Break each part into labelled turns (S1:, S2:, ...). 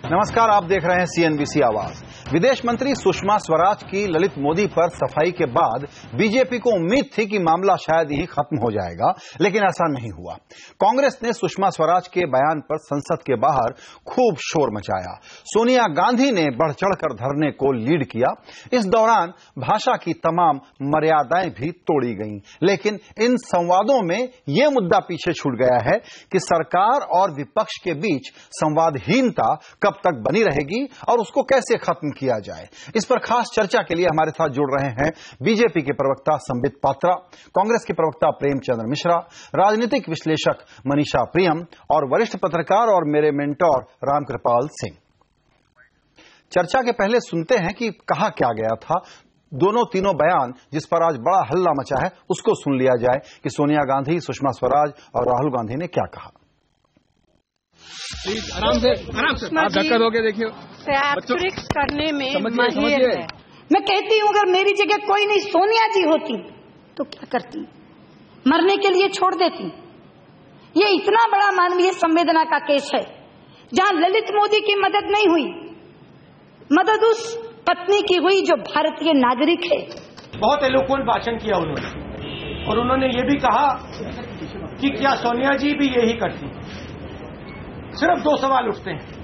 S1: नमस्कार, आप देख रहे हैं सीएनबीसी आवाज। विदेश मंत्री सुषमा स्वराज की ललित मोदी पर सफाई के बाद बीजेपी को उम्मीद थी कि मामला शायद ही खत्म हो जाएगा, लेकिन ऐसा नहीं हुआ। कांग्रेस ने सुषमा स्वराज के बयान पर संसद के बाहर खूब शोर मचाया। सोनिया गांधी ने बढ़ चढ़कर धरने को लीड किया। इस दौरान भाषा की तमाम मर्यादाएं भी तोड़ी गईं, लेकिन इन संवादों में यह मुद्दा पीछे छूट गया है कि सरकार और विपक्ष के बीच संवादहीनता कब तक बनी रहेगी और उसको कैसे खत्म किया जाए। इस पर खास चर्चा के लिए हमारे साथ जुड़ रहे हैं बीजेपी के प्रवक्ता संबित पात्रा, कांग्रेस के प्रवक्ता प्रेमचंद्र मिश्रा, राजनीतिक विश्लेषक मनीषा प्रियम और वरिष्ठ पत्रकार और मेरे मेंटोर रामकृपाल सिंह। चर्चा के पहले सुनते हैं कि कहा क्या गया था। दोनों तीनों बयान जिस पर आज बड़ा हल्ला मचा है, उसको सुन लिया जाए कि सोनिया गांधी, सुषमा स्वराज और राहुल गांधी ने क्या कहा।
S2: आराम से आप धक्का दोगे, देखिए
S3: करने में माहिर है। मैं कहती हूँ अगर मेरी जगह कोई नहीं सोनिया जी होती तो क्या करती? मरने के लिए छोड़ देती। ये इतना बड़ा मानवीय संवेदना का केस है जहाँ ललित मोदी की मदद नहीं हुई, मदद उस पत्नी की हुई जो भारतीय नागरिक है।
S4: बहुत एलोक्वेंट भाषण किया उन्होंने और उन्होंने ये भी कहा कि क्या सोनिया जी भी यही करती। सिर्फ दो सवाल उठते हैं।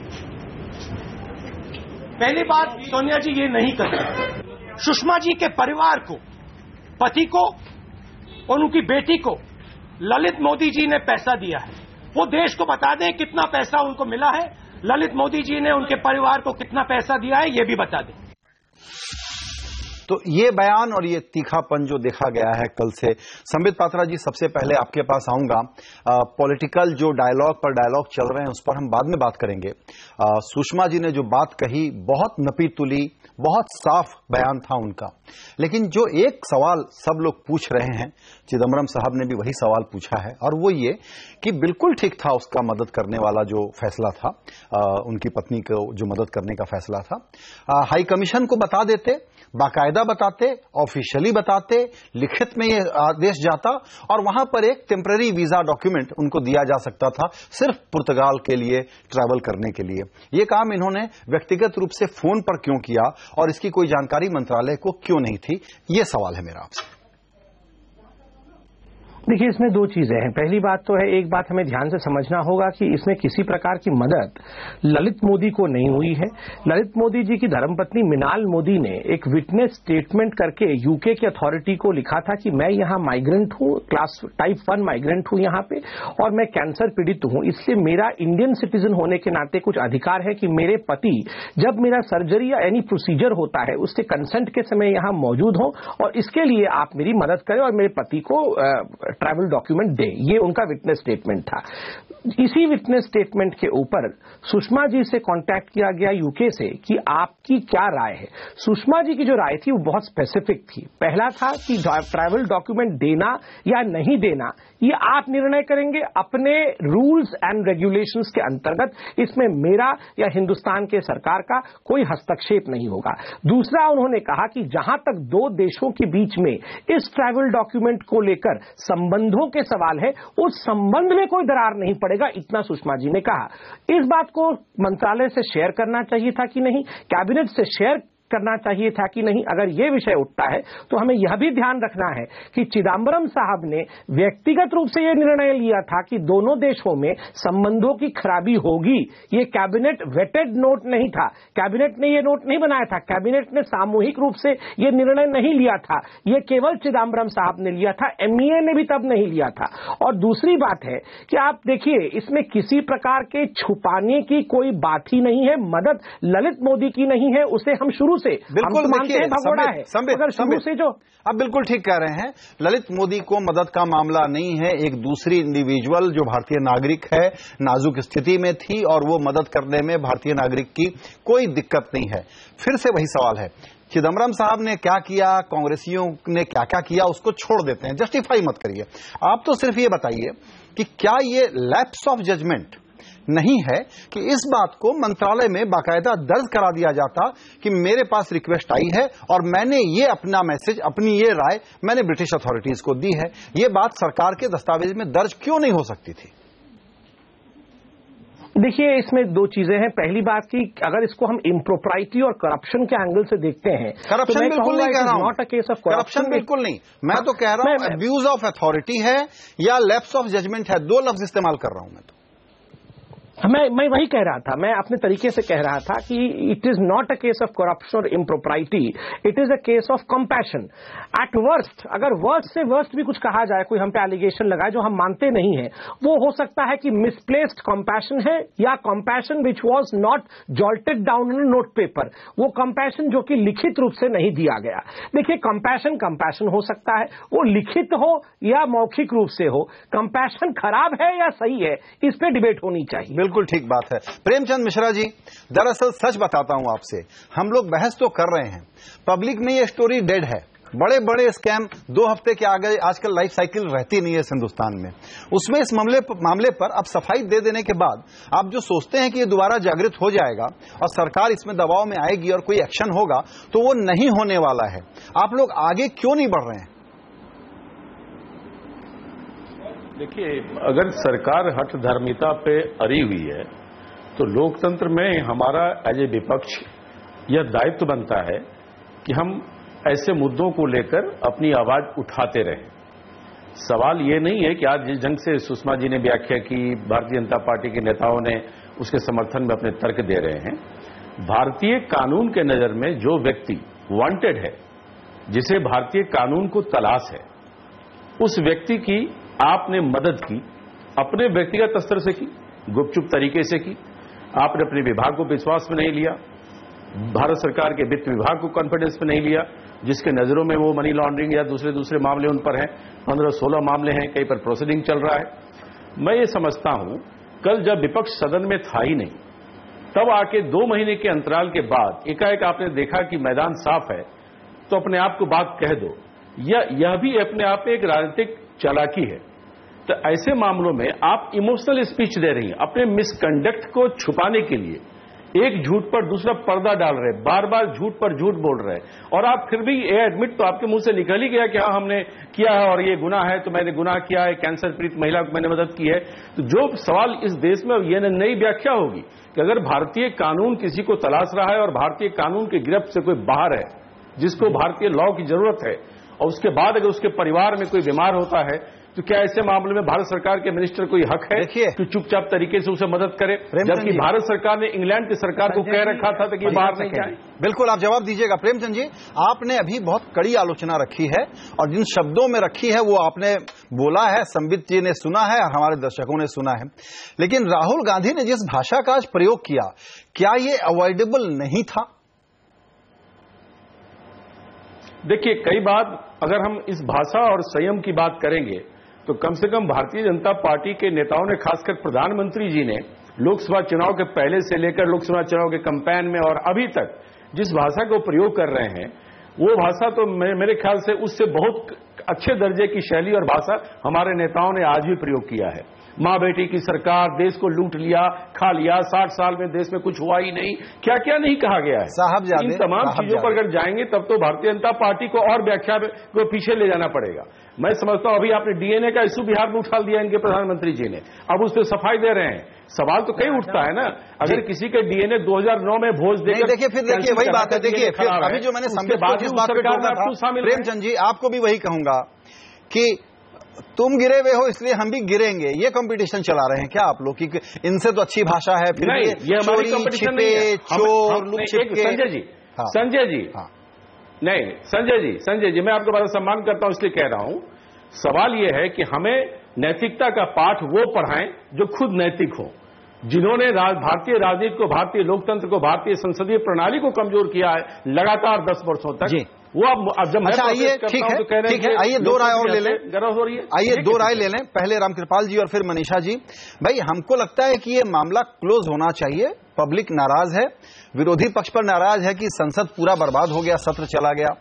S4: पहली बात, सोनिया जी ये नहीं करती। सुषमा जी के परिवार को, पति को और उनकी बेटी को ललित मोदी जी ने पैसा दिया है। वो देश को बता दें कितना पैसा उनको मिला है, ललित मोदी जी ने उनके परिवार को कितना पैसा दिया है, ये भी बता दें।
S1: तो ये बयान और ये तीखापन जो देखा गया है कल से। संबित पात्रा जी, सबसे पहले आपके पास आऊंगा। पॉलिटिकल जो डायलॉग पर डायलॉग चल रहे हैं उस पर हम बाद में बात करेंगे। सुषमा जी ने जो बात कही, बहुत नपी तुली, बहुत साफ बयान था उनका, लेकिन जो एक सवाल सब लोग पूछ रहे हैं, चिदम्बरम साहब ने भी वही सवाल पूछा है, और वो ये कि बिल्कुल ठीक था उसका मदद करने वाला जो फैसला था, उनकी पत्नी को जो मदद करने का फैसला था। हाई कमीशन को बता देते, बाकायदा बताते, ऑफिशियली बताते, लिखित में ये आदेश जाता और वहां पर एक टेम्पररी वीजा डॉक्यूमेंट उनको दिया जा सकता था, सिर्फ पुर्तगाल के लिए ट्रैवल करने के लिए। ये काम इन्होंने व्यक्तिगत रूप से फोन पर क्यों किया और इसकी कोई जानकारी मंत्रालय को क्यों नहीं थी? ये सवाल है मेरा आपसे।
S5: देखिए, इसमें दो चीजें हैं। पहली बात तो है, एक बात हमें ध्यान से समझना होगा कि इसमें किसी प्रकार की मदद ललित मोदी को नहीं हुई है। ललित मोदी जी की धर्मपत्नी मिनाल मोदी ने एक विटनेस स्टेटमेंट करके यूके की अथॉरिटी को लिखा था कि मैं यहाँ माइग्रेंट हूँ, क्लास टाइप 1 माइग्रेंट हूँ यहाँ पे, और मैं कैंसर पीड़ित हूँ, इसलिए मेरा इंडियन सिटीजन होने के नाते कुछ अधिकार है कि मेरे पति जब मेरा सर्जरी या एनी प्रोसीजर होता है उससे कंसेंट के समय यहाँ मौजूद हो, और इसके लिए आप मेरी मदद करें और मेरे पति को ट्रैवल डॉक्यूमेंट दे। ये उनका विटनेस स्टेटमेंट था। इसी विटनेस स्टेटमेंट के ऊपर सुषमा जी से कांटेक्ट किया गया यूके से कि आपकी क्या राय है। सुषमा जी की जो राय थी वो बहुत स्पेसिफिक थी। पहला था कि ट्रैवल डॉक्यूमेंट देना या नहीं देना ये आप निर्णय करेंगे अपने रूल्स एंड रेगुलेशंस के अंतर्गत, इसमें मेरा या हिंदुस्तान के सरकार का कोई हस्तक्षेप नहीं होगा। दूसरा, उन्होंने कहा कि जहां तक दो देशों के बीच में इस ट्रैवल डॉक्यूमेंट को लेकर संबंधों के सवाल है, उस संबंध में कोई दरार नहीं पड़ेगा, इतना सुषमा जी ने कहा। इस बात को मंत्रालय से शेयर करना चाहिए था कि नहीं, कैबिनेट से शेयर करना चाहिए था कि नहीं, अगर यह विषय उठता है तो हमें यह भी ध्यान रखना है कि चिदम्बरम साहब ने व्यक्तिगत रूप से यह निर्णय लिया था कि दोनों देशों में संबंधों की खराबी होगी। यह कैबिनेट वेटेड नोट नहीं था, कैबिनेट ने यह नोट नहीं बनाया था, कैबिनेट ने सामूहिक रूप से यह निर्णय नहीं लिया था, यह केवल चिदम्बरम साहब ने लिया था, एमईए ने भी तब नहीं लिया था। और दूसरी बात है कि आप देखिए, इसमें किसी प्रकार के छुपाने की कोई बात ही नहीं है। मदद ललित मोदी की नहीं है, उसे हम शुरू से
S1: बिल्कुल
S5: मानते हैं भगोड़ा है, मगर शुरू से जो
S1: आप बिल्कुल ठीक कह रहे हैं, ललित मोदी को मदद का मामला नहीं है। एक दूसरी इंडिविजुअल जो भारतीय नागरिक है, नाजुक स्थिति में थी और वो मदद करने में भारतीय नागरिक की कोई दिक्कत नहीं है। फिर से वही सवाल है, चिदम्बरम साहब ने क्या किया, कांग्रेसियों ने क्या क्या किया, उसको छोड़ देते हैं, जस्टिफाई मत करिए। आप तो सिर्फ ये बताइए कि क्या ये लैप्स ऑफ जजमेंट नहीं है कि इस बात को मंत्रालय में बाकायदा दर्ज करा दिया जाता कि मेरे पास रिक्वेस्ट आई है और मैंने ये अपना मैसेज, अपनी ये राय मैंने ब्रिटिश अथॉरिटीज को दी है। ये बात सरकार के दस्तावेज में दर्ज क्यों नहीं हो सकती थी?
S5: देखिए, इसमें दो चीजें हैं। पहली बात की अगर इसको हम इम्प्रोप्राइटी और करप्शन के एंगल से देखते हैं,
S1: करप्शन
S5: तो
S1: बिल्कुल नहीं कह रहा हूं,
S5: not a case of
S1: corruption बिल्कुल नहीं, मैं तो कह रहा हूं अब्यूज ऑफ अथॉरिटी है या लैप्स ऑफ जजमेंट है, दो लफ्ज इस्तेमाल कर रहा हूं मैं तो।
S5: मैं वही कह रहा था, मैं अपने तरीके से कह रहा था कि it is not a case of corruption और impropriety, it is a case of compassion. At worst, अगर वर्स्ट से वर्स्ट भी कुछ कहा जाए, कोई हम पे एलिगेशन लगाए जो हम मानते नहीं है, वो हो सकता है कि मिसप्लेस्ड कंपैशन है या compassion which was not jolted down in note paper, वो कंपैशन जो कि लिखित रूप से नहीं दिया गया। देखिए, कंपैशन हो सकता है, वो लिखित हो या मौखिक रूप से हो। कंपैशन खराब है या सही है, इस पे डिबेट होनी चाहिए।
S1: बिल्कुल ठीक बात है। प्रेमचंद मिश्रा जी, दरअसल सच बताता हूं आपसे, हम लोग बहस तो कर रहे हैं, पब्लिक में ये स्टोरी डेड है। बड़े बड़े स्कैम 2 हफ्ते के आगे आजकल लाइफ साइकिल रहती नहीं है इस हिंदुस्तान में। उसमें इस मामले पर अब सफाई दे देने के बाद आप जो सोचते हैं कि ये दोबारा जागृत हो जाएगा और सरकार इसमें दबाव में आएगी और कोई एक्शन होगा, तो वो नहीं होने वाला है। आप लोग आगे क्यों नहीं बढ़ रहे हैं?
S6: देखिए, अगर सरकार हठधर्मिता पे अड़ी हुई है तो लोकतंत्र में हमारा एज ए विपक्ष यह दायित्व बनता है कि हम ऐसे मुद्दों को लेकर अपनी आवाज उठाते रहें। सवाल ये नहीं है कि आज जिस ढंग से सुषमा जी ने व्याख्या की, भारतीय जनता पार्टी के नेताओं ने उसके समर्थन में अपने तर्क दे रहे हैं। भारतीय कानून के नजर में जो व्यक्ति वांटेड है, जिसे भारतीय कानून को तलाश है, उस व्यक्ति की आपने मदद की, अपने व्यक्तिगत स्तर से की, गुपचुप तरीके से की, आपने अपने विभाग को विश्वास में नहीं लिया, भारत सरकार के वित्त विभाग को कॉन्फिडेंस में नहीं लिया, जिसके नजरों में वो मनी लॉन्ड्रिंग या दूसरे मामले उन पर हैं, 15-16 मामले हैं, कई पर प्रोसीडिंग चल रहा है। मैं ये समझता हूं, कल जब विपक्ष सदन में था ही नहीं, तब आके 2 महीने के अंतराल के बाद एकाएक आपने देखा कि मैदान साफ है, तो अपने आप को बात कह दो। यह भी अपने आप में एक राजनीतिक चालाकी है। तो ऐसे मामलों में आप इमोशनल स्पीच दे रही हैं, अपने मिसकंडक्ट को छुपाने के लिए एक झूठ पर दूसरा पर्दा डाल रहे, बार बार झूठ पर झूठ बोल रहे, और आप फिर भी ये एडमिट तो आपके मुंह से निकल ही गया कि हाँ हमने किया है और ये गुनाह है, तो मैंने गुनाह किया है, कैंसर पीड़ित महिला को मैंने मदद की है। तो जो सवाल इस देश में ये नई व्याख्या होगी कि अगर भारतीय कानून किसी को तलाश रहा है और भारतीय कानून की गिरफ्त से कोई बाहर है, जिसको भारतीय लॉ की जरूरत है, और उसके बाद अगर उसके परिवार में कोई बीमार होता है, तो क्या ऐसे मामले में भारत सरकार के मिनिस्टर को हक है कि चुपचाप तरीके से उसे मदद करे, जबकि भारत सरकार ने इंग्लैंड की सरकार को कह रखा था कि बाहर नहीं जाए?
S1: बिल्कुल, आप जवाब दीजिएगा। प्रेमचंद जी, आपने अभी बहुत कड़ी आलोचना रखी है और जिन शब्दों में रखी है वो आपने बोला है, संबित जी ने सुना है और हमारे दर्शकों ने सुना है, लेकिन राहुल गांधी ने जिस भाषा का आज प्रयोग किया, क्या ये अवॉइडेबल नहीं था?
S6: देखिए, कई बार अगर हम इस भाषा और संयम की बात करेंगे तो कम से कम भारतीय जनता पार्टी के नेताओं ने, खासकर प्रधानमंत्री जी ने, लोकसभा चुनाव के पहले से लेकर लोकसभा चुनाव के कैंपेन में और अभी तक जिस भाषा को प्रयोग कर रहे हैं, वो भाषा तो मेरे ख्याल से उससे बहुत अच्छे दर्जे की शैली और भाषा हमारे नेताओं ने आज भी प्रयोग किया है। मां बेटी की सरकार, देश को लूट लिया, खा लिया, 60 साल में देश में कुछ हुआ ही नहीं, क्या क्या नहीं कहा गया है।
S1: साहबजादे,
S6: इन तमाम चीजों पर अगर जाएंगे तब तो भारतीय जनता पार्टी को और व्याख्या को पीछे ले जाना पड़ेगा। मैं समझता हूं अभी आपने डीएनए का इशू बिहार में उठा दिया इनके प्रधानमंत्री जी ने, अब उस पर सफाई दे रहे हैं। सवाल तो कई उठता है ना, अगर किसी के डीएनए 2009 में भोज देकर,
S1: देखिए फिर देखिए वही बात है। देखिए फिर अभी जो मैंने प्रेमचंद जी, आपको भी वही कहूंगा कि तुम गिरे हुए हो इसलिए हम भी गिरेंगे, ये कंपटीशन चला रहे हैं क्या आप लोग? कि इनसे तो अच्छी भाषा है, फिर
S6: नहीं, ये हमारी कंपटीशन नहीं है।
S1: चोर लुक छिपके।
S6: संजय जी, मैं आपको बड़ा सम्मान करता हूं, इसलिए कह रहा हूं, सवाल यह है कि हमें नैतिकता का पाठ वो पढ़ाएं जो खुद नैतिक हो, जिन्होंने भारतीय राजनीति को, भारतीय लोकतंत्र को, भारतीय संसदीय प्रणाली को कमजोर किया है लगातार 10 वर्षों तक। वो अब जब
S1: अच्छा, आइए ठीक है, आइए 2 राय और ले लें,
S6: गरज हो रही है,
S1: आइए 2 राय ले लें, पहले रामकृपाल जी और फिर मनीषा जी। भाई, हमको लगता है कि ये मामला क्लोज होना चाहिए। पब्लिक नाराज है, विरोधी पक्ष पर नाराज है कि संसद पूरा बर्बाद हो गया, सत्र चला गया।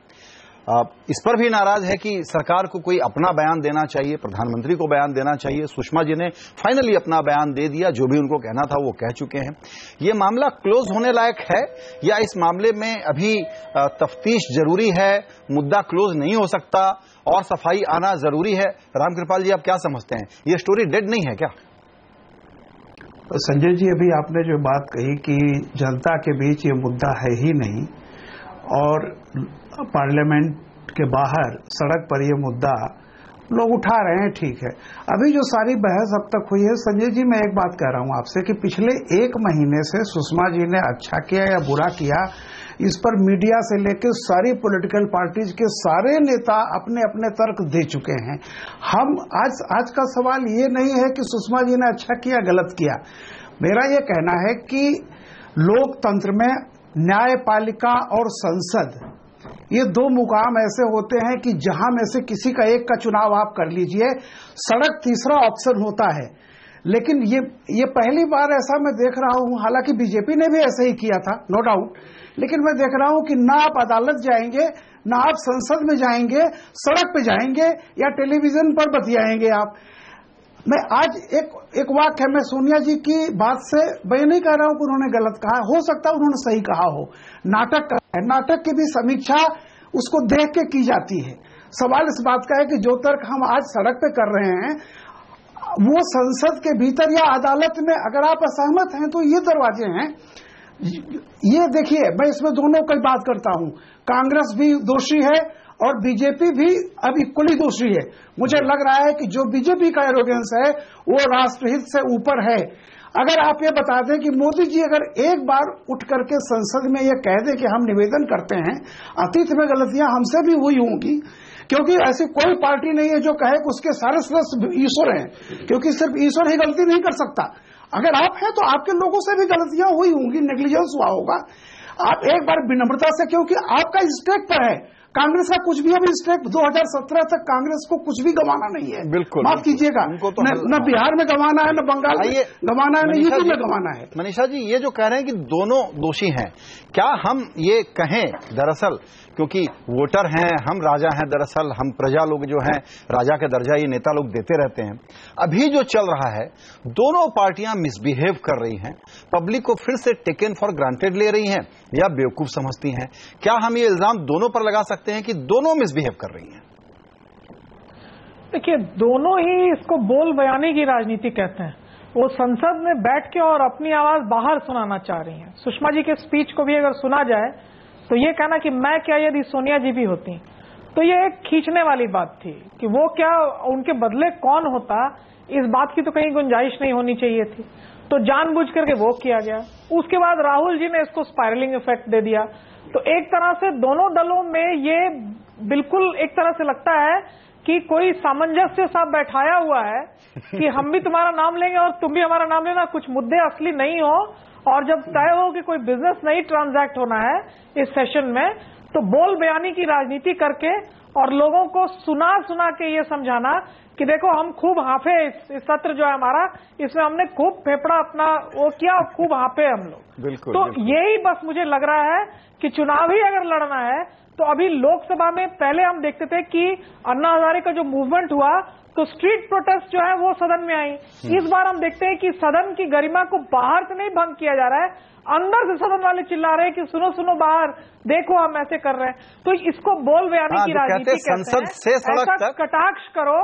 S1: इस पर भी नाराज है कि सरकार को कोई अपना बयान देना चाहिए, प्रधानमंत्री को बयान देना चाहिए। सुषमा जी ने फाइनली अपना बयान दे दिया, जो भी उनको कहना था वो कह चुके हैं। ये मामला क्लोज होने लायक है या इस मामले में अभी तफ्तीश जरूरी है, मुद्दा क्लोज नहीं हो सकता और सफाई आना जरूरी है? रामकृपाल जी, आप क्या समझते हैं, ये स्टोरी डेड नहीं है क्या?
S7: संजय जी, अभी आपने जो बात कही कि जनता के बीच ये मुद्दा है ही नहीं और पार्लियामेंट के बाहर सड़क पर ये मुद्दा लोग उठा रहे हैं, ठीक है। अभी जो सारी बहस अब तक हुई है, संजय जी मैं एक बात कह रहा हूं आपसे कि पिछले 1 महीने से सुषमा जी ने अच्छा किया या बुरा किया, इस पर मीडिया से लेकर सारी पॉलिटिकल पार्टीज के सारे नेता अपने अपने तर्क दे चुके हैं। हम आज का सवाल ये नहीं है कि सुषमा जी ने अच्छा किया गलत किया। मेरा ये कहना है कि लोकतंत्र में न्यायपालिका और संसद, ये 2 मुकाम ऐसे होते हैं कि जहां में से किसी का एक का चुनाव आप कर लीजिए, सड़क तीसरा ऑप्शन होता है। लेकिन ये पहली बार ऐसा मैं देख रहा हूं, हालांकि बीजेपी ने भी ऐसे ही किया था, नो डाउट, लेकिन मैं देख रहा हूं कि ना आप अदालत जाएंगे, ना आप संसद में जाएंगे, सड़क पे जाएंगे या टेलीविजन पर बतियाएंगे आप। मैं आज एक वाक्य है, मैं सोनिया जी की बात से मैं नहीं कह रहा हूं कि उन्होंने गलत कहा, हो सकता है उन्होंने सही कहा हो। नाटक की भी समीक्षा उसको देख के की जाती है। सवाल इस बात का है कि जो तर्क हम आज सड़क पे कर रहे हैं वो संसद के भीतर या अदालत में अगर आप असहमत हैं तो ये दरवाजे हैं। ये देखिए, मैं इसमें दोनों की बात करता हूं, कांग्रेस भी दोषी है और बीजेपी भी अब इक्वली दोषी है। मुझे लग रहा है कि जो बीजेपी का एरोगेंस है वो राष्ट्रहित से ऊपर है। अगर आप ये बता दें कि मोदी जी अगर एक बार उठ करके संसद में ये कह दें कि हम निवेदन करते हैं, अतीत में गलतियां हमसे भी हुई होंगी, क्योंकि ऐसी कोई पार्टी नहीं है जो कहे कि उसके सारे सदस्य ईश्वर हैं, क्योंकि सिर्फ ईश्वर ही गलती नहीं कर सकता। अगर आप हैं तो आपके लोगों से भी गलतियां हुई होंगी, नेग्लिजेंस हुआ होगा। आप एक बार विनम्रता से, क्योंकि आपका स्टेक पर है, कांग्रेस का कुछ भी अभी स्टेक 2017 तक कांग्रेस को कुछ भी गंवाना नहीं है।
S1: बिल्कुल,
S7: माफ कीजिएगा, न बिहार में गंवाना है, न बंगाल में गंवाना है, न यूपी में गंवाना है।
S1: मनीषा जी, ये जो कह रहे हैं कि दोनों दोषी हैं, क्या हम ये कहें दरअसल क्योंकि वोटर हैं, हम राजा हैं, दरअसल हम प्रजा लोग जो हैं, राजा का दर्जा ये नेता लोग देते रहते हैं। अभी जो चल रहा है, दोनों पार्टियां मिसबिहेव कर रही हैं, पब्लिक को फिर से टेकन फॉर ग्रांटेड ले रही हैं या बेवकूफ समझती हैं। क्या हम ये इल्जाम दोनों पर लगा सकते हैं कि दोनों मिसबिहेव कर रही हैं?
S8: देखिए, दोनों ही इसको बोल बयानी की राजनीति कहते हैं। वो संसद में बैठ के और अपनी आवाज बाहर सुनाना चाह रही हैं। सुषमा जी के स्पीच को भी अगर सुना जाए तो ये कहना कि मैं क्या यदि सोनिया जी भी होती, तो ये एक खींचने वाली बात थी कि वो क्या, उनके बदले कौन होता, इस बात की तो कहीं गुंजाइश नहीं होनी चाहिए थी। तो जानबूझ करके वो किया गया। उसके बाद राहुल जी ने इसको स्पाइरलिंग इफेक्ट दे दिया। तो एक तरह से दोनों दलों में ये बिल्कुल एक तरह से लगता है कि कोई सामंजस्य सा बैठाया हुआ है कि हम भी तुम्हारा नाम लेंगे और तुम भी हमारा नाम लेना, कुछ मुद्दे असली नहीं हो, और जब तय हो कि कोई बिजनेस नहीं ट्रांजैक्ट होना है इस सेशन में, तो बोल बयानी की राजनीति करके और लोगों को सुना के ये समझाना कि देखो हम खूब हाफे, इस सत्र जो है हमारा, इसमें हमने खूब फेफड़ा अपना वो किया, खूब हाफे हम लोग।
S1: बिल्कुल,
S8: तो
S1: बिल्कुल।
S8: यही बस मुझे लग रहा है कि चुनाव ही अगर लड़ना है तो अभी लोकसभा में पहले हम देखते थे कि अन्ना हजारे का जो मूवमेंट हुआ तो स्ट्रीट प्रोटेस्ट जो है वो सदन में आई। इस बार हम देखते हैं कि सदन की गरिमा को बाहर से नहीं भंग किया जा रहा है, अंदर से सदन वाले चिल्ला रहे हैं कि सुनो सुनो बाहर देखो हम ऐसे कर रहे हैं। तो इसको बोल बयानी की राजनीति
S1: संसद से सड़क तक
S8: कटाक्ष करो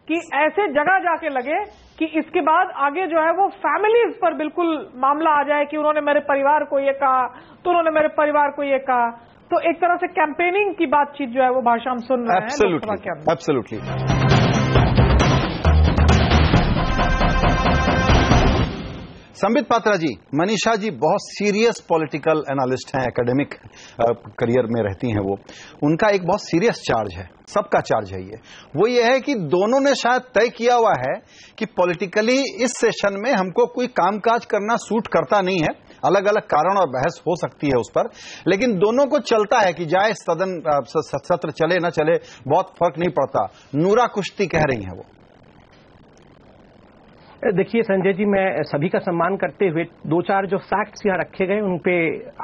S8: कि ऐसे जगह जाके लगे कि इसके बाद आगे जो है वो फैमिलीज पर बिल्कुल मामला आ जाए कि उन्होंने मेरे परिवार को ये कहा, तो उन्होंने मेरे परिवार को ये कहा। तो एक तरह से कैंपेनिंग की बातचीत जो है वो भाषा हम सुन रहे हैं लोकसभा के अंदर।
S1: एब्सोल्युटली। संबित पात्रा जी, मनीषा जी बहुत सीरियस पॉलिटिकल एनालिस्ट हैं, एकेडमिक करियर में रहती हैं वो। उनका एक बहुत सीरियस चार्ज है, सबका चार्ज है वो ये है कि दोनों ने शायद तय किया हुआ है कि पॉलिटिकली इस सेशन में हमको कोई कामकाज करना सूट करता नहीं है। अलग अलग कारण और बहस हो सकती है उस पर, लेकिन दोनों को चलता है कि जाए सदन सत्र चले न चले बहुत फर्क नहीं पड़ता। नूरा कुश्ती कह रही हैं वो।
S5: देखिए संजय जी, मैं सभी का सम्मान करते हुए 2-4 जो फैक्ट्स यहाँ रखे गए उन पे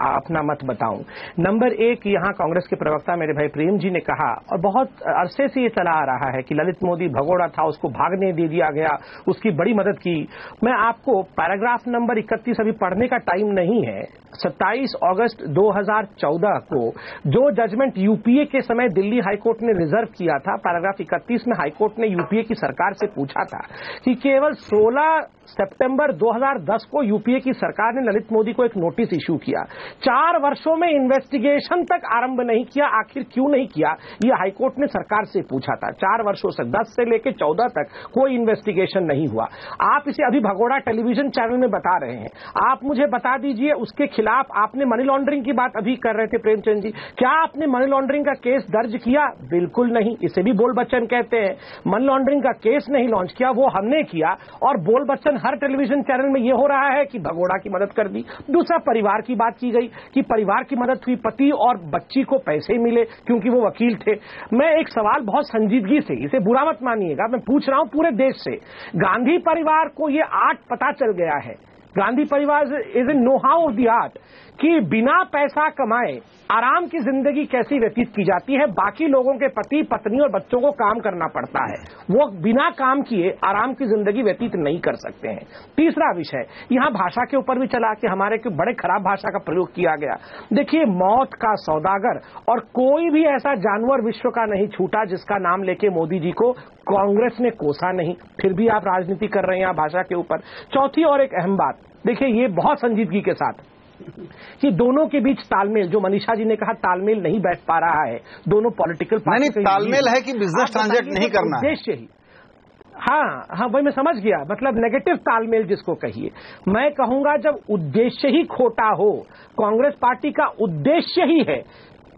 S5: अपना मत बताऊं। नंबर 1, यहाँ कांग्रेस के प्रवक्ता मेरे भाई प्रेम जी ने कहा, और बहुत अरसे से ये चला आ रहा है कि ललित मोदी भगोड़ा था, उसको भागने दे दिया गया, उसकी बड़ी मदद की। मैं आपको पैराग्राफ नंबर 31 अभी पढ़ने का टाइम नहीं है। 27 अगस्त 2014 को जो जजमेंट यूपीए के समय दिल्ली हाईकोर्ट ने रिजर्व किया था, पैराग्राफ 31 में हाईकोर्ट ने यूपीए की सरकार से पूछा था कि केवल 16 सितंबर 2010 को यूपीए की सरकार ने ललित मोदी को एक नोटिस इशू किया। 4 वर्षों में इन्वेस्टिगेशन तक आरंभ नहीं किया। आखिर क्यों नहीं किया, यह हाईकोर्ट ने सरकार से पूछा था। 4 वर्षों से 10 से लेकर 14 तक कोई इन्वेस्टिगेशन नहीं हुआ। आप इसे अभी भगोड़ा टेलीविजन चैनल में बता रहे हैं। आप मुझे बता दीजिए, उसके खिलाफ आपने मनी लॉन्ड्रिंग की बात अभी कर रहे थे प्रेमचंद जी, क्या आपने मनी लॉन्ड्रिंग का केस दर्ज किया? बिल्कुल नहीं। इसे भी बोल बच्चन कहते हैं। मनी लॉन्ड्रिंग का केस नहीं लॉन्च किया, वो हमने किया। और बोल बच्चन हर टेलीविजन चैनल में यह हो रहा है कि भगोड़ा की मदद कर दी। दूसरा, परिवार की बात की गई कि परिवार की मदद हुई, पति और बच्ची को पैसे मिले क्योंकि वो वकील थे। मैं एक सवाल बहुत संजीदगी से, इसे बुरा मत मानिएगा, मैं पूछ रहा हूं पूरे देश से, गांधी परिवार को ये आर्ट पता चल गया है, गांधी परिवार is a know how of the art कि बिना पैसा कमाए आराम की जिंदगी कैसी व्यतीत की जाती है। बाकी लोगों के पति पत्नी और बच्चों को काम करना पड़ता है, वो बिना काम किए आराम की जिंदगी व्यतीत नहीं कर सकते हैं। तीसरा विषय, यहां भाषा के ऊपर भी चला कि हमारे के बड़े खराब भाषा का प्रयोग किया गया। देखिए, मौत का सौदागर और कोई भी ऐसा जानवर विश्व का नहीं छूटा जिसका नाम लेके मोदी जी को कांग्रेस ने कोसा नहीं, फिर भी आप राजनीति कर रहे हैं यहाँ भाषा के ऊपर। चौथी और एक अहम बात, देखिए ये बहुत संजीदगी के साथ कि दोनों के बीच तालमेल, जो मनीषा जी ने कहा तालमेल नहीं बैठ पा रहा है, दोनों पॉलिटिकल
S1: पार्टी तालमेल है कि बिजनेस ट्रांजैक्ट नहीं करना है,
S5: उद्देश्य ही। हाँ, वही मैं समझ गया, मतलब नेगेटिव तालमेल जिसको कहिए। मैं कहूंगा जब उद्देश्य ही खोटा हो, कांग्रेस पार्टी का उद्देश्य ही है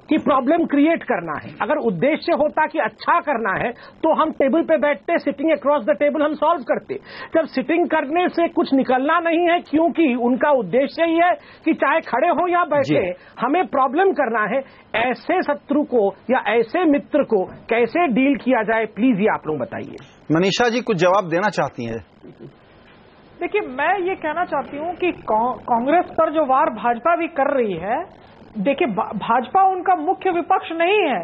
S5: कि प्रॉब्लम क्रिएट करना है। अगर उद्देश्य होता कि अच्छा करना है तो हम टेबल पे बैठते, सिटिंग अक्रॉस द टेबल हम सॉल्व करते। जब सिटिंग करने से कुछ निकलना नहीं है, क्योंकि उनका उद्देश्य ही है कि चाहे खड़े हो या बैठे हमें प्रॉब्लम करना है, ऐसे शत्रु को या ऐसे मित्र को कैसे डील किया जाए, प्लीज ये आप लोग बताइए।
S1: मनीषा जी कुछ जवाब देना चाहती हैं?
S8: देखिए, मैं ये कहना चाहती हूँ कि कांग्रेस पर जो वार भाजपा भी कर रही है, देखिए भाजपा उनका मुख्य विपक्ष नहीं है,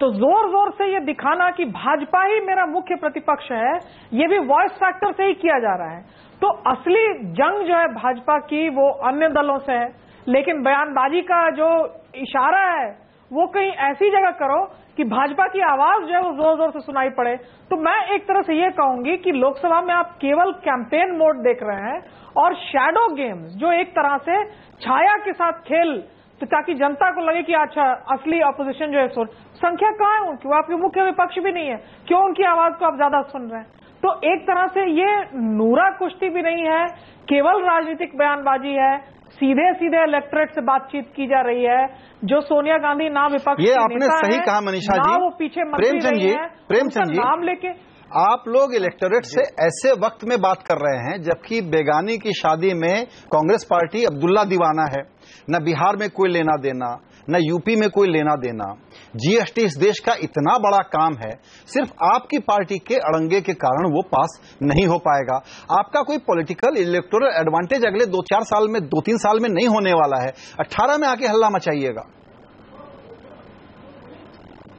S8: तो जोर जोर से ये दिखाना कि भाजपा ही मेरा मुख्य प्रतिपक्ष है, ये भी वॉइस फैक्टर से ही किया जा रहा है। तो असली जंग जो है भाजपा की वो अन्य दलों से है, लेकिन बयानबाजी का जो इशारा है वो कहीं ऐसी जगह करो कि भाजपा की आवाज जो है वो जोर जोर से सुनाई पड़े। तो मैं एक तरह से ये कहूंगी कि लोकसभा में आप केवल कैंपेन मोड देख रहे हैं और शैडो गेम्स, जो एक तरह से छाया के साथ खेल, तो ताकि जनता को लगे कि अच्छा असली अपोजिशन जो है संख्या कहाँ है उनकी, वो आपके मुख्य विपक्ष भी नहीं है, क्यों उनकी आवाज को आप ज्यादा सुन रहे हैं। तो एक तरह से ये नूरा कुश्ती भी नहीं है, केवल राजनीतिक बयानबाजी है, सीधे सीधे इलेक्टोरेट से बातचीत की जा रही है। जो सोनिया गांधी ना विपक्ष
S1: ये आपने सही कहा मनीषा जी,
S8: वो पीछे
S1: प्रेमचंद जी
S8: नाम लेके
S1: आप लोग इलेक्टोरेट से ऐसे वक्त में बात कर रहे हैं जबकि बेगानी की शादी में कांग्रेस पार्टी अब्दुल्ला दीवाना है, न बिहार में कोई लेना देना, न यूपी में कोई लेना देना। जीएसटी इस देश का इतना बड़ा काम है, सिर्फ आपकी पार्टी के अड़ंगे के कारण वो पास नहीं हो पाएगा। आपका कोई पॉलिटिकल इलेक्टोरल एडवांटेज अगले 2-4 साल में, 2-3 साल में नहीं होने वाला है। 18 में आके हल्ला मचाइएगा।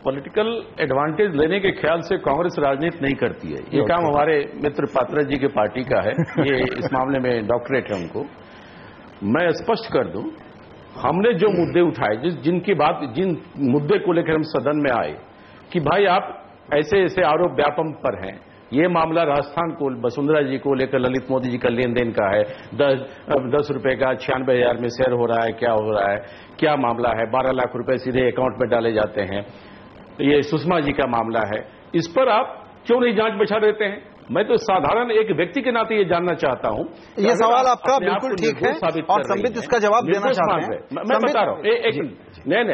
S6: पॉलिटिकल एडवांटेज लेने के ख्याल से कांग्रेस राजनीति नहीं करती है, ये काम हमारे मित्र पात्रा जी के पार्टी का है, ये इस मामले में डॉक्टरेट है उनको। मैं स्पष्ट कर दूं, हमने जो मुद्दे उठाए, जिन मुद्दे को लेकर हम सदन में आए कि भाई आप ऐसे ऐसे आरोप व्यापम पर हैं, ये मामला राजस्थान को, वसुंधरा जी को लेकर ललित मोदी जी का लेन देन का है, 10 रुपए का 96,000 में शेयर हो रहा है, क्या हो रहा है, क्या मामला है, 12 लाख रुपए सीधे अकाउंट में डाले जाते हैं, ये सुषमा जी का मामला है, इस पर आप क्यों नहीं जांच बिछा देते हैं? मैं तो साधारण एक व्यक्ति के नाते ये जानना चाहता हूं।
S1: ये सवाल आपका बिल्कुल ठीक है और संबित इसका जवाब देना चाहते हैं।
S6: मैं बता रहा हूं,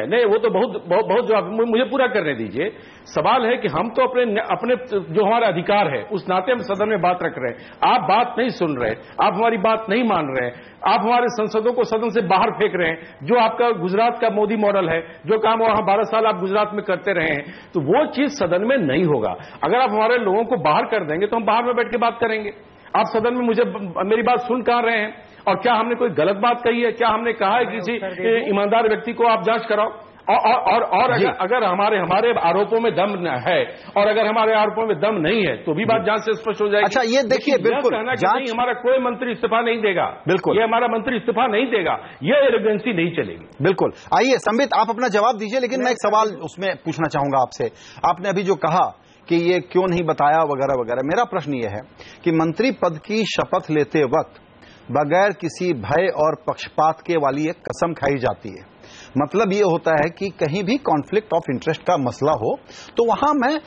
S6: नहीं, वो तो बहुत जवाब, मुझे पूरा करने दीजिए। सवाल है कि हम तो अपने जो हमारा अधिकार है उस नाते हम सदन में बात रख रहे हैं, आप बात नहीं सुन रहे, आप हमारी बात नहीं मान रहे, आप हमारे सांसदों को सदन से बाहर फेंक रहे हैं। जो आपका गुजरात का मोदी मॉडल है, जो काम वहां 12 साल आप गुजरात में करते रहे हैं, तो वो चीज सदन में नहीं होगा। अगर आप हमारे लोगों को बाहर कर देंगे तो हम बाहर में बैठ के बात करेंगे। आप सदन में मेरी बात सुन कहां रहे हैं? और क्या हमने कोई गलत बात कही है? क्या हमने कहा है किसी ईमानदार व्यक्ति को आप जांच कराओ? और अगर हमारे आरोपों में दम है और अगर हमारे आरोपों में दम नहीं है तो भी बात जांच से स्पष्ट हो जाएगी।
S1: अच्छा, ये देखिए, बिल्कुल
S6: जांच, हमारा कोई मंत्री इस्तीफा नहीं देगा,
S1: बिल्कुल,
S6: ये हमारा मंत्री इस्तीफा नहीं देगा, ये एरोगेंसी नहीं चलेगी।
S1: बिल्कुल। आइए संबित, आप अपना जवाब दीजिए, लेकिन मैं एक सवाल उसमें पूछना चाहूंगा आपसे। आपने अभी जो कहा कि ये क्यों नहीं बताया वगैरह वगैरह। मेरा प्रश्न ये है कि मंत्री पद की शपथ लेते वक्त बगैर किसी भय और पक्षपात के वाली एक कसम खाई जाती है। मतलब ये होता है कि कहीं भी कॉन्फ्लिक्ट ऑफ इंटरेस्ट का मसला हो तो वहां मैं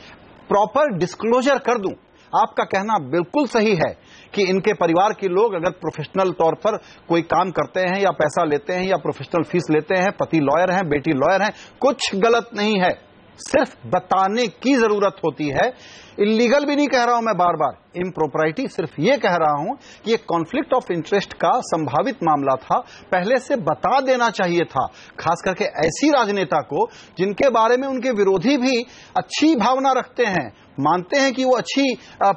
S1: प्रॉपर डिस्क्लोजर कर दूं। आपका कहना बिल्कुल सही है कि इनके परिवार के लोग अगर प्रोफेशनल तौर पर कोई काम करते हैं या पैसा लेते हैं या प्रोफेशनल फीस लेते हैं, पति लॉयर हैं, बेटी लॉयर हैं, कुछ गलत नहीं है, सिर्फ बताने की जरूरत होती है। इलीगल भी नहीं कह रहा हूं मैं बार बार, इम्प्रोप्राइटी सिर्फ ये कह रहा हूं कि ये कॉन्फ्लिक्ट ऑफ इंटरेस्ट का संभावित मामला था, पहले से बता देना चाहिए था, खास करके ऐसी राजनेता को जिनके बारे में उनके विरोधी भी अच्छी भावना रखते हैं, मानते हैं कि वो अच्छी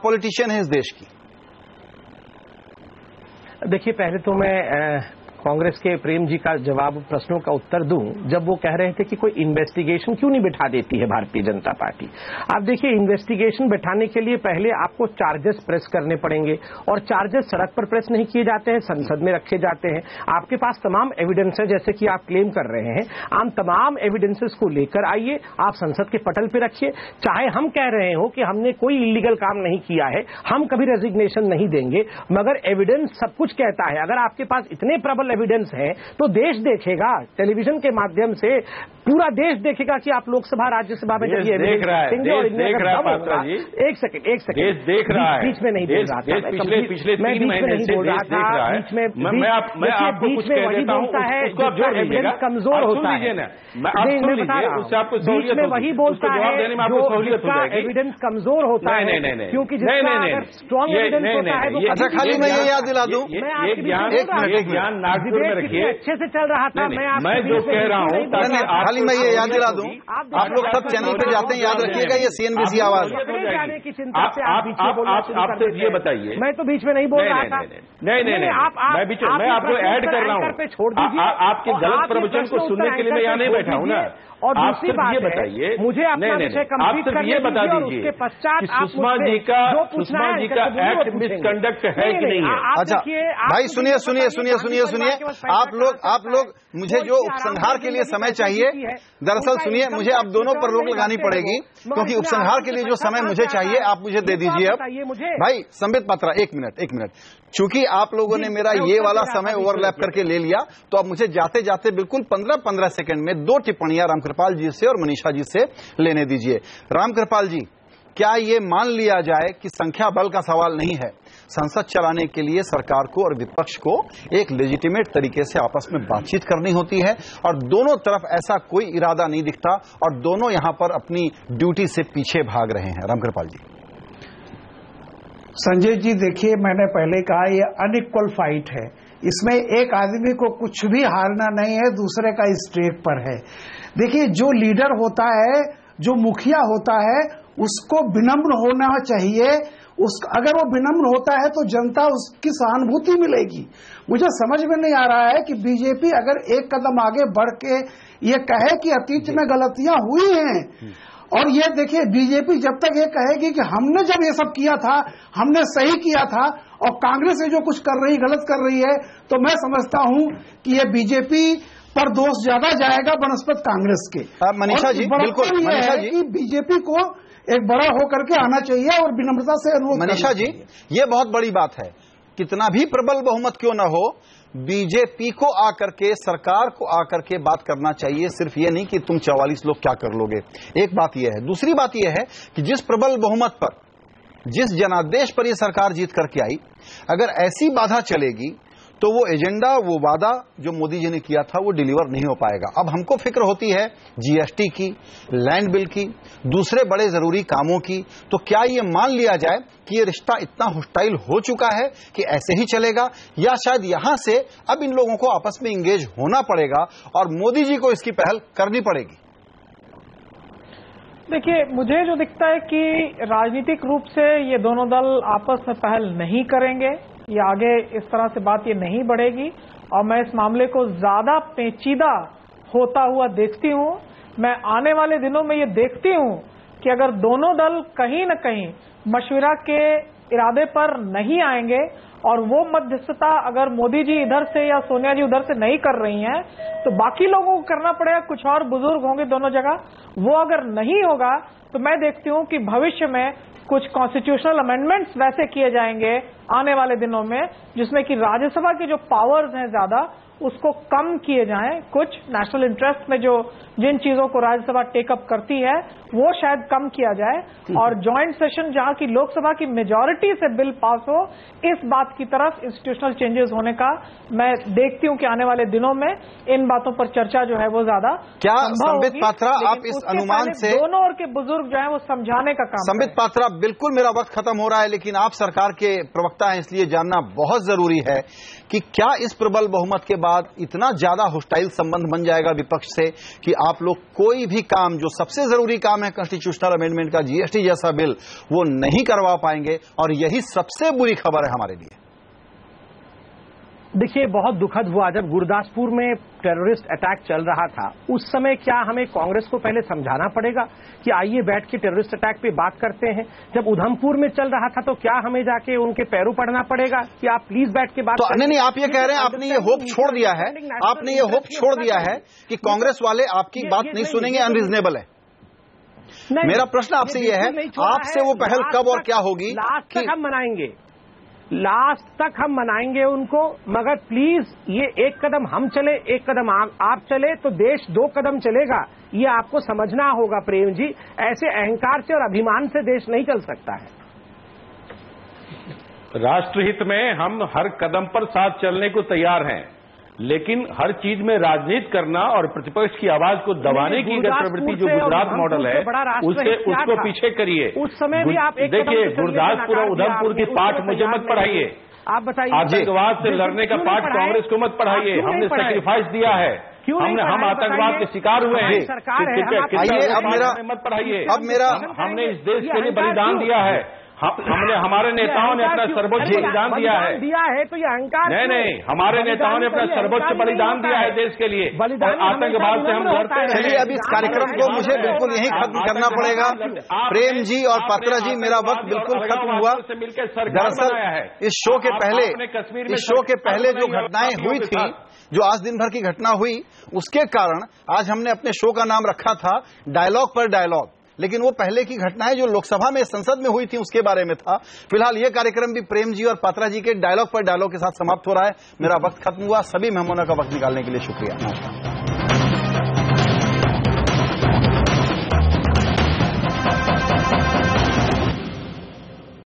S1: पॉलिटिशियन है इस देश की।
S5: देखिए, पहले तो मैं कांग्रेस के प्रेम जी का जवाब प्रश्नों का उत्तर दूं जब वो कह रहे थे कि कोई इन्वेस्टिगेशन क्यों नहीं बिठा देती है भारतीय जनता पार्टी। आप देखिए, इन्वेस्टिगेशन बिठाने के लिए पहले आपको चार्जेस प्रेस करने पड़ेंगे और चार्जेस सड़क पर प्रेस नहीं किए जाते हैं, संसद में रखे जाते हैं। आपके पास तमाम एविडेंस है, जैसे कि आप क्लेम कर रहे हैं, आप तमाम एविडेंसेस को लेकर आइए, आप संसद के पटल पर रखिए। चाहे हम कह रहे हो कि हमने कोई इलीगल काम नहीं किया है, हम कभी रेजिग्नेशन नहीं देंगे, मगर एविडेंस सब कुछ कहता है। अगर आपके पास इतने प्रबल एविडेंस है तो देश देखेगा, टेलीविजन के माध्यम से पूरा देश देखेगा कि आप लोकसभा राज्यसभा में जब ये
S6: देख रहा है, देख रहा है पात्रा जी।
S5: एक सेकंड
S6: देख रहा है,
S5: बीच में नहीं बोल रहा था,
S6: पिछले 3 महीने से
S5: बोल रहा था, बीच में बीच में वही बोलता है जो एविडेंस कमजोर होता है। मैं बता रहा हूं, बीच में वही बोलता है जो एविडेंस कमजोर होता है, क्योंकि जिसका स्ट्रॉन्ग एविडेंस होता है।
S1: अच्छा, खाली मैं ये याद दिला दूं,
S6: एक ज्ञान नागपुर में रखिए,
S5: अच्छे से चल रहा था।
S6: मैं जो कह रहा हूँ,
S1: खाली मैं ये याद दिला दूं, आप लोग सब चैनल पे जाते हैं, याद रखिएगा, ये सीएनबीसी आवाज।
S6: आप ये बताइए,
S5: मैं तो बीच में नहीं बोल रहा था।
S6: नहीं, मैं आपको ऐड कर रहा हूँ। आपके गलत प्रवचन को सुनने के लिए मैं यहाँ नहीं बैठा हूँ ना।
S5: और दूसरी बात
S6: ये बताइए,
S5: मुझे अपना विषय कंप्लीट करने
S6: ये बता दीजिए,
S5: उसके पश्चात
S6: सुषमा जी का एक्ट मिसकंडक्ट है कि नहीं है।
S1: अच्छा भाई, सुनिए, आप लोग मुझे जो उपसंहार के लिए समय चाहिए, दरअसल सुनिए, मुझे आप दोनों पर रोक लगानी पड़ेगी, क्योंकि उपसंहार के लिए जो समय मुझे चाहिए आप मुझे दे दीजिए। अब भाई संबित पात्रा, एक मिनट, चूंकि आप लोगों ने मेरा ये वाला समय ओवरलैप करके ले लिया, तो अब मुझे जाते जाते बिल्कुल 15 सेकंड में 2 टिप्पणियां रामकृपाल जी से और मनीषा जी से लेने दीजिए। रामकृपाल जी, क्या ये मान लिया जाए कि संख्या बल का सवाल नहीं है, संसद चलाने के लिए सरकार को और विपक्ष को एक लेजिटिमेट तरीके से आपस में बातचीत करनी होती है, और दोनों तरफ ऐसा कोई इरादा नहीं दिखता और दोनों यहां पर अपनी ड्यूटी से पीछे भाग रहे हैं। रामकृपाल जी।
S7: संजय जी, देखिए, मैंने पहले कहा यह अनइक्वल फाइट है, इसमें एक आदमी को कुछ भी हारना नहीं है, दूसरे का स्टेक पर है। देखिए, जो लीडर होता है, जो मुखिया होता है, उसको विनम्र होना चाहिए। अगर वो विनम्र होता है तो जनता उसकी सहानुभूति मिलेगी। मुझे समझ में नहीं आ रहा है कि बीजेपी अगर एक कदम आगे बढ़ के ये कहे कि अतीत में गलतियां हुई हैं, और ये देखिए, बीजेपी जब तक ये कहेगी कि हमने जब ये सब किया था, हमने सही किया था, और कांग्रेस जो कुछ कर रही, गलत कर रही है, तो मैं समझता हूं कि ये बीजेपी पर दोष ज्यादा जाएगा बनस्पत कांग्रेस के।
S1: मनीषा जी, बिल्कुल, मनीषा जी,
S7: कि बीजेपी को एक बड़ा होकर के आना चाहिए और विनम्रता से अनुरोध।
S1: मनीषा जी, ये बहुत बड़ी बात है, कितना भी प्रबल बहुमत क्यों न हो, बीजेपी को आकर के, सरकार को आकर के बात करना चाहिए। सिर्फ ये नहीं कि तुम 44 लोग क्या कर लोगे। एक बात यह है। दूसरी बात यह है कि जिस प्रबल बहुमत पर, जिस जनादेश पर यह सरकार जीत करके आई, अगर ऐसी बाधा चलेगी तो वो एजेंडा, वो वादा जो मोदी जी ने किया था, वो डिलीवर नहीं हो पाएगा। अब हमको फिक्र होती है जीएसटी की, लैंड बिल की, दूसरे बड़े जरूरी कामों की। तो क्या ये मान लिया जाए कि ये रिश्ता इतना होस्टाइल हो चुका है कि ऐसे ही चलेगा, या शायद यहां से अब इन लोगों को आपस में इंगेज होना पड़ेगा और मोदी जी को इसकी पहल करनी पड़ेगी?
S8: देखिए, मुझे जो दिखता है कि राजनीतिक रूप से ये दोनों दल आपस में पहल नहीं करेंगे, ये आगे इस तरह से बात ये नहीं बढ़ेगी, और मैं इस मामले को ज्यादा पेचीदा होता हुआ देखती हूं। मैं आने वाले दिनों में ये देखती हूं कि अगर दोनों दल कहीं न कहीं मशविरा के इरादे पर नहीं आएंगे और वो मध्यस्थता अगर मोदी जी इधर से या सोनिया जी उधर से नहीं कर रही हैं, तो बाकी लोगों को करना पड़ेगा। कुछ और बुजुर्ग होंगे दोनों जगह, वो अगर नहीं होगा तो मैं देखती हूं कि भविष्य में कुछ कॉन्स्टिट्यूशनल अमेंडमेंट्स वैसे किए जाएंगे आने वाले दिनों में जिसमें कि राज्यसभा की जो पावर्स हैं ज्यादा उसको कम किए जाएं। कुछ नेशनल इंटरेस्ट में जो जिन चीजों को राज्यसभा टेकअप करती है वो शायद कम किया जाए और ज्वाइंट सेशन जहां की लोकसभा की मेजॉरिटी से बिल पास हो, इस बात की तरफ इंस्टीट्यूशनल चेंजेस होने का मैं देखती हूं कि आने वाले दिनों में इन बातों पर चर्चा जो है वो ज्यादा
S1: क्या संबित पात्रा आप इस अनुमान से
S8: दोनों ओर के बुजुर्ग जो है वो समझाने का काम
S1: संबित पात्रा, बिल्कुल मेरा वक्त खत्म हो रहा है लेकिन आप सरकार के प्रवक्ता हैं इसलिए जानना बहुत जरूरी है कि क्या इस प्रबल बहुमत के बाद इतना ज्यादा होस्टाइल संबंध बन जाएगा विपक्ष से कि आप लोग कोई भी काम जो सबसे जरूरी काम है कॉन्स्टिट्यूशनल अमेंडमेंट का, जीएसटी जैसा बिल, वो नहीं करवा पाएंगे और यही सबसे बुरी खबर है हमारे लिए।
S5: देखिए, बहुत दुखद हुआ जब गुरदासपुर में टेररिस्ट अटैक चल रहा था। उस समय क्या हमें कांग्रेस को पहले समझाना पड़ेगा कि आइए बैठ के टेररिस्ट अटैक पे बात करते हैं? जब उधमपुर में चल रहा था तो क्या हमें जाके उनके पैरों पड़ना पड़ेगा कि आप प्लीज बैठ के बात
S1: तो नहीं, आप ये कह रहे हैं, आपने ये होप छोड़ दिया है, आपने ये होप छोड़ दिया है कि कांग्रेस वाले आपकी बात नहीं सुनेंगे, अनरीजनेबल है। मेरा प्रश्न आपसे ये है, आपसे वो पहल कब और क्या होगी?
S5: लास्ट तक हम मनाएंगे, लास्ट तक हम मनाएंगे उनको, मगर प्लीज ये एक कदम हम चले, एक कदम आप चले तो देश 2 कदम चलेगा। ये आपको समझना होगा प्रेम जी, ऐसे अहंकार से और अभिमान से देश नहीं चल सकता है।
S6: राष्ट्रहित में हम हर कदम पर साथ चलने को तैयार हैं, लेकिन हर चीज में राजनीति करना और प्रतिपक्ष की आवाज को दबाने की प्रवृत्ति जो गुजरात मॉडल है उसको पीछे करिए।
S5: उस समय भी आप
S6: देखिए, गुरदासपुर और उधमपुर की पाठ मुझे मत पढ़ाइए,
S5: आप बताइए।
S6: आतंकवाद से लड़ने का पाठ कांग्रेस को मत पढ़ाइए, हमने सेक्रीफाइस दिया है, हम आतंकवाद के शिकार हुए हैं।
S1: मत
S6: पढ़ाइए, हमने इस देश के लिए बलिदान दिया है, हमारे नेताओं ने अपना सर्वोच्च बलिदान दिया है
S5: तो ये अहंकार
S6: नहीं, हमारे नेताओं ने अपना सर्वोच्च बलिदान दिया है देश के लिए, और आतंकवाद से हम लड़ते हैं।
S1: चलिए, अब इस कार्यक्रम को मुझे बिल्कुल यहीं खत्म करना पड़ेगा। प्रेम जी और पात्रा जी, मेरा वक्त बिल्कुल खत्म हुआ। दरअसल इस शो के पहले जो घटनाएं हुई थी, जो आज दिन भर की घटना हुई, उसके कारण आज हमने अपने शो का नाम रखा था डायलॉग पर डायलॉग, लेकिन वो पहले की घटनाएं जो लोकसभा में, संसद में हुई थी उसके बारे में था। फिलहाल ये कार्यक्रम भी प्रेम जी और पात्रा जी के डायलॉग पर डायलॉग के साथ समाप्त हो रहा है। मेरा वक्त खत्म हुआ। सभी मेहमानों का वक्त निकालने के लिए शुक्रिया।